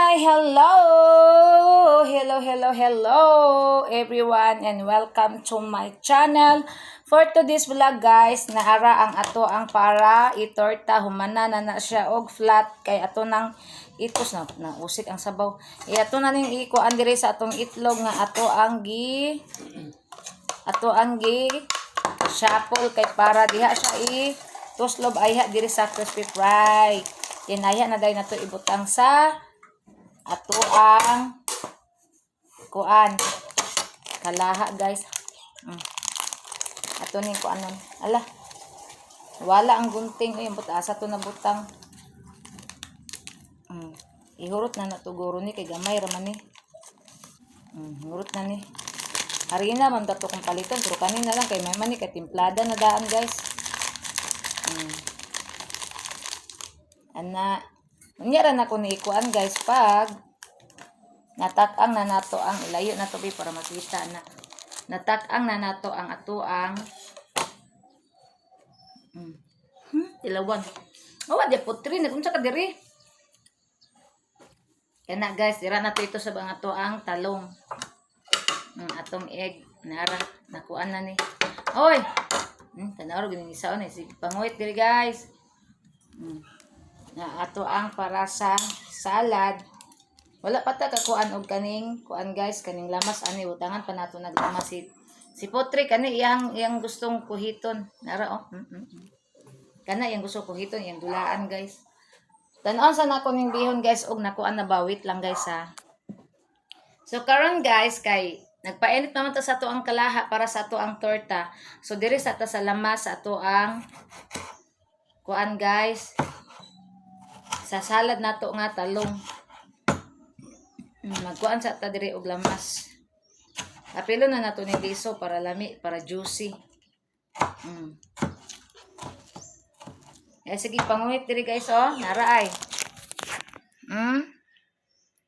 Hi, hello! Hello, everyone, and welcome to my channel. For today's vlog, guys, naara ang ato ang para itorta. Humana na siya og flat. Kay ato nang itos na usik ang sabaw. Ato na ning ikuan diri sa atong itlog nga ato ang gi shuffle kay para diha siya tuslob ayha diri sa crispy fry. Tinaya na dahil na ito ibutang sa ato ang kuan kalaha, guys. Ato ni kuanon. Ala, wala ang gunting. Ay, asa to na butang. Ihurot na natuguro ni kay gamay raman ni. Hurot na ni. Harina man dato kong paliton pero kanina lang kay may man ni kay timplada na daan, guys. Ana, unyara na ko ni ikuan, guys, pag natak-ang na nato ang ilayo na to para makita na. Natak-ang na nato ang ato ang tilawan. Mawa di putri na kunsa ka diri. Kana, guys, dira na to ito sa bang ato ang talong. Atong egg nara nakuan na ni. Oy. Tanaw gini saon ni sige panguit diri, guys. Na ato ang para sa salad. Wala pa ta kakuan og kaning kuan, guys, kaning lamas ani utangan pa nato naglamas si Potri kani iyang gustong kuhiton nara kana iyang gusto kuhiton iyang dulaan, guys. Tan-on sa nako ning bihon, guys, og nakuan na bawit lang, guys, ha. So karon, guys, kay nagpainit naman ta sa ato ang kalaha para sa ato ang torta. So diri sa ta sa lamas sa ato ang kuan, guys, sa salad nato nga talong. Magkuan sa ta diri og lamas. Apilo na nato ni liso para lami, para juicy. Sige panguhit diri, guys, oh. Nara ay.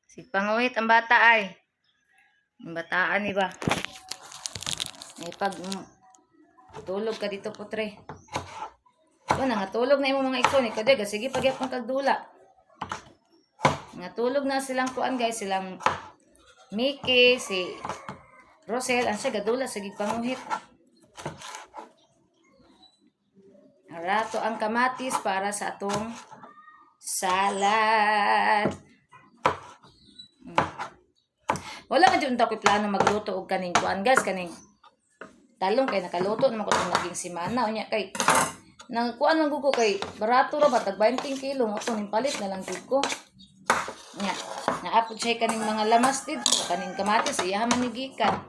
Sige panguhit ang bata ay. Ang bataan ni ba? Ay pag tulog ka dito, putre. Nangatulog na imo mga ikon, ikaw diga sige pagyapon kagdula. Natulog na silang kuan, guys, silang Mickey, si Rosel, ang siya gadula sa gigpanguhit. Arato ang kamatis para sa atong salad. Wala man dyan ko plano magluto og kaning kuan, guys, kaning talong kay nakaluto naman ko itong naging simana. Unya kay nang kuan lang gugo kay barato ra ba tag 20 kilo mo ito palit na lang gud ko. Nya naapod siya kaning mga lamas dito kaning kamatis iya man gikan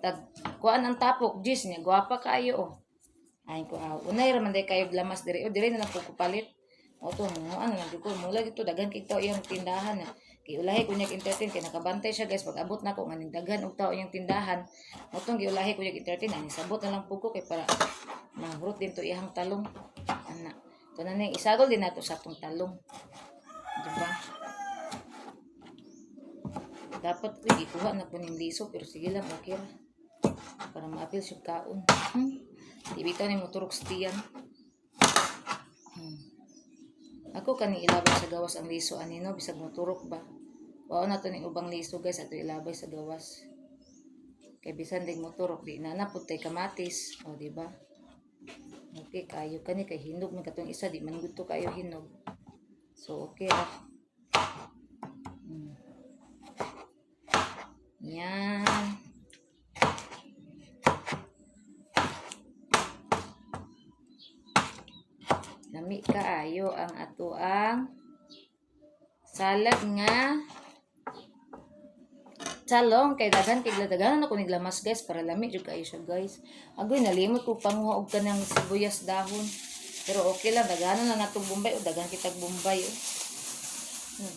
tag kuan ang tapok jis niya gwapa kayo, oh. Ay ko unay ra man day kayo lamas diri o diri na lang ko palit o to mo ano lang ko mula dito daghan kay tao iyang tindahan na kay ulahi ko niya entertain kay nakabantay siya, guys, pag abot na ko nganing daghan og tao iyang tindahan mo tong giulahi ko niya entertain ani sabot na lang pug ko kay para mahurot din to iyang talong ana to na ni isagol din nato sa tong talong, di ba? Dapat ko ikuha na po ng liso pero sige lang, okay ra para maapil siya kaon. Ibitaw ni moturok sa tiyan. Ako kani ilabay sa gawas ang liso anino bisag moturok ba. Wao na to ning ubang liso, guys, ato ilabay sa gawas. Kay bisan ding moturok di na napud tay kamatis, o di ba? Okay kayo kani kay hinog man katong isa di man gud to kayo hinog. So okay ra. Yan. Lami kaayo ang ato ang salad nga talong kay daghan kay daghan ako niglamas, guys, para lami jud kayo siya, guys. Agoy nalimot ko panguha og kanang sibuyas dahon. Pero okay lang daghan na natong bombay o daghan kitag bombay, oh.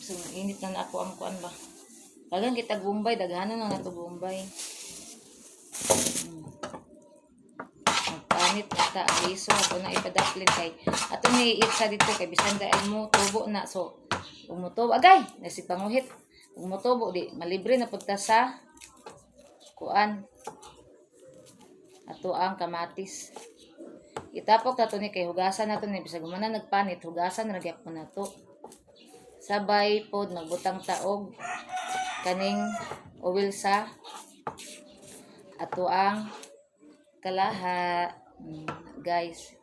So init na ako ang kuan ba. Daghan kitag bombay, daghan na natong bombay. Panit ata ang liso ako na ipadaplin kay ato ni itsa dito kay bisan dai mo tubo na so umutubo agay nasi panguhit umutubo di malibre na pagta sa kuan ato ang kamatis itapok nato ni kay hugasan nato ni bisag man nagpanit hugasan ra gyapon nato sabay pod nagbutang taog kaning oil sa ato ang kalaha. Guys,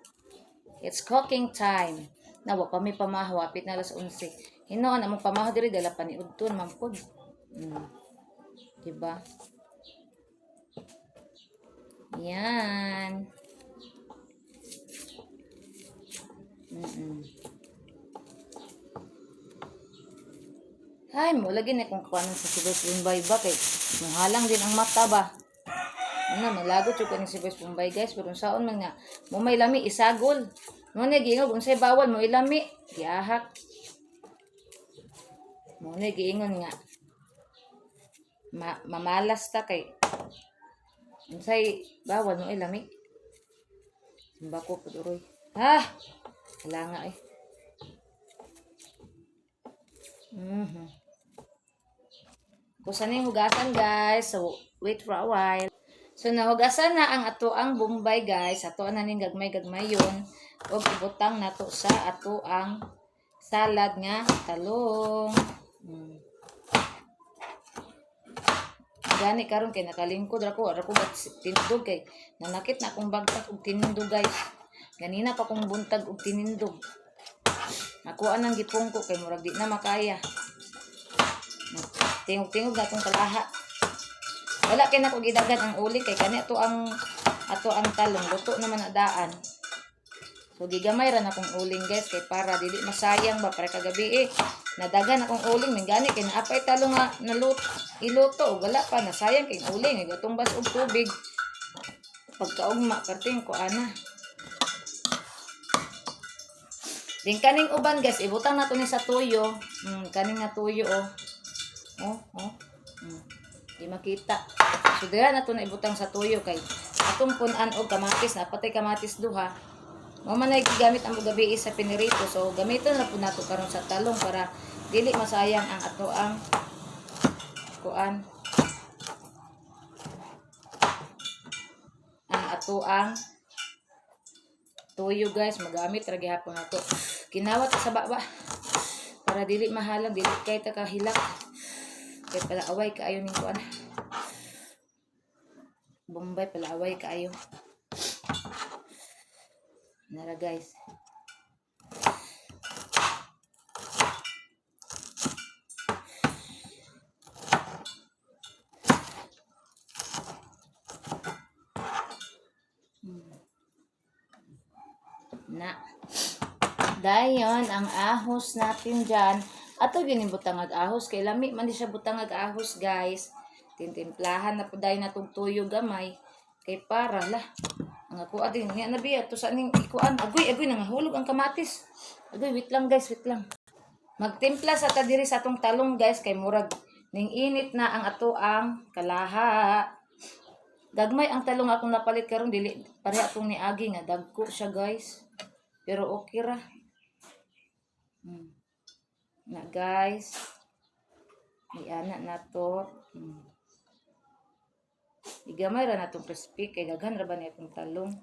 it's cooking time. Nawa pa may pamahaw, apit na alas 11. Hinoon among pamahaw diri dala pa ni udton man pod. Diba? Yan. Ay, mo lagi na kung kuanan sa sibuyas Bombay ba kay muhalang din ang mata ba. Ano, malagot yung kaning sibuyas Bombay guys, pero saon man nga mo may lami isagol. Mo na giingog unsay bawal mo ilami, giahak. Mo na giingon nga mamalas ta kay unsay bawal mo ilami. Simbako pud uroy. Wala nga eh. Kusan yung hugasan guys. So, wait for a while. So, nahugasan na ang ato ang Bombay guys. Ato na ning gagmay-gagmay yun. O ibutang na to sa ato ang salad nga talong. Gani karon kay nakalingkod ako tinindog kay nanakit na akong bagtak og tinindog guys. Ganina pa kong buntag og tinindog. Nakuha nang gipong ko kay murag di na makaya. Tingog-tingog na akong kalaha. Wala kay nako gidagan ang uling kay kani ato ang talong luto naman na daan. So gigamay ra na akong uling guys kay para dili masayang ba para kagabi nadagan akong uling mingani kay naapay talong nga iluto wala pa nasayang kay uling gatong bas og tubig. Pagkaugma karting ko ana. Din kaning uban guys ibutang nato ni sa tuyo. Kaning nga tuyo di makita. So dira na to na ibutang sa tuyo kay atong punan og kamatis na patay kamatis duha. Mo man ay gigamit ang gabi sa pinirito. So gamiton na po nato karon sa talong para dili masayang ang ato ang kuan. Ang ato ang tuyo guys magamit ra gihapon nato. Kinawat sa baba para dili mahalang dili kay ta kahilak. Kay pala away kaayo ning kuan. Bombay pala away kaayo. Nara guys. Dayon ang ahos natin dyan. Ato ginibutang ahos kay lami man di siya butang ahos guys. Tintimplahan na po dahil natong tuyo gamay kay para lah. Ang ako adin nga nabi ato sa ning ikuan. Agoy nangahulog ang kamatis. Agoy wait lang guys, wait lang. Magtimpla sa ta diri sa atong talong guys kay murag ning init na ang ato ang kalaha. Gagmay ang talong akong napalit karon dili pareha atong niagi nga dagko siya guys. Pero okay ra. Na guys. May anak na to. Igamay ra na itong crispy kay daghan ra ba na itong talong.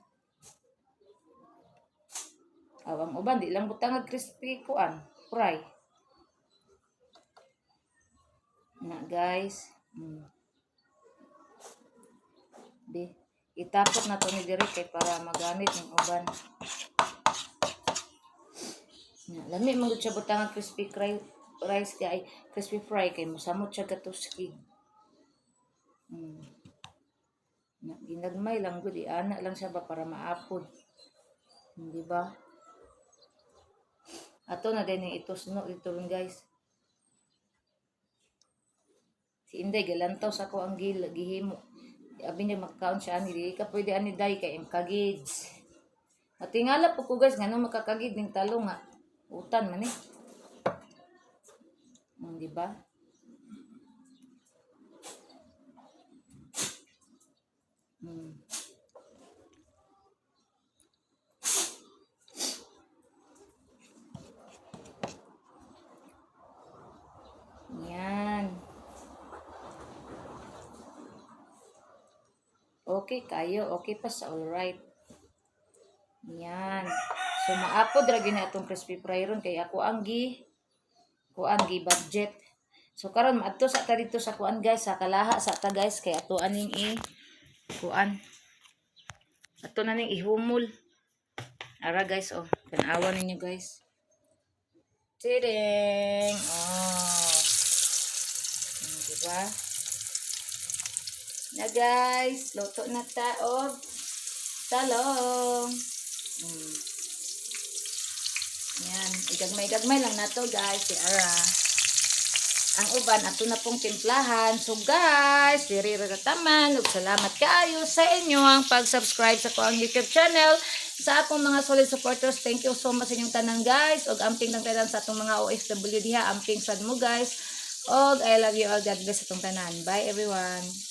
Awang uban di lang butang crispy kuan, fry. Na guys. Di itapot na to ni diri kay para magamit ng uban. Lami man gud siya butang crispy rice kay crispy fry kay mosamot siya katuski. Ginagmay lang gud ana lang siya ba para maapod. Di ba? Ato na din itusno dito guys. Si Inday galantaw sa ko ang gihimo. Abi niya magkaon siya ani di ka pwede ani day kay kagids. Matingala po ko guys ngano makakagid ning talong nga. Utan man eh. Di ba? Yan. Okay kayo. Okay pa sa alright. Yan. So maapod ra gyud atong crispy fry ron kay ako ang kuan gi budget. So karon maadto sa ta dito sa kuan guys, sa kalaha sa ta guys kay ato aning kuan. Ato na ning ihumol. Ara guys oh, tanawan ninyo guys. Tiding. Oh. Diba? Na guys, luto na ta og talong. Yan, igagmay-gagmay lang na to guys, si Ara. Ang uban, ato na pong timplahan. So guys, taman. Salamat kayo sa inyo ang pag-subscribe sa ko ang YouTube channel. Sa akong mga solid supporters, thank you so much sa inyong tanan guys. Og amping ng tanan sa atong mga OFW diha, amping sad mo guys. Og I love you all. God bless atong tanan. Bye everyone.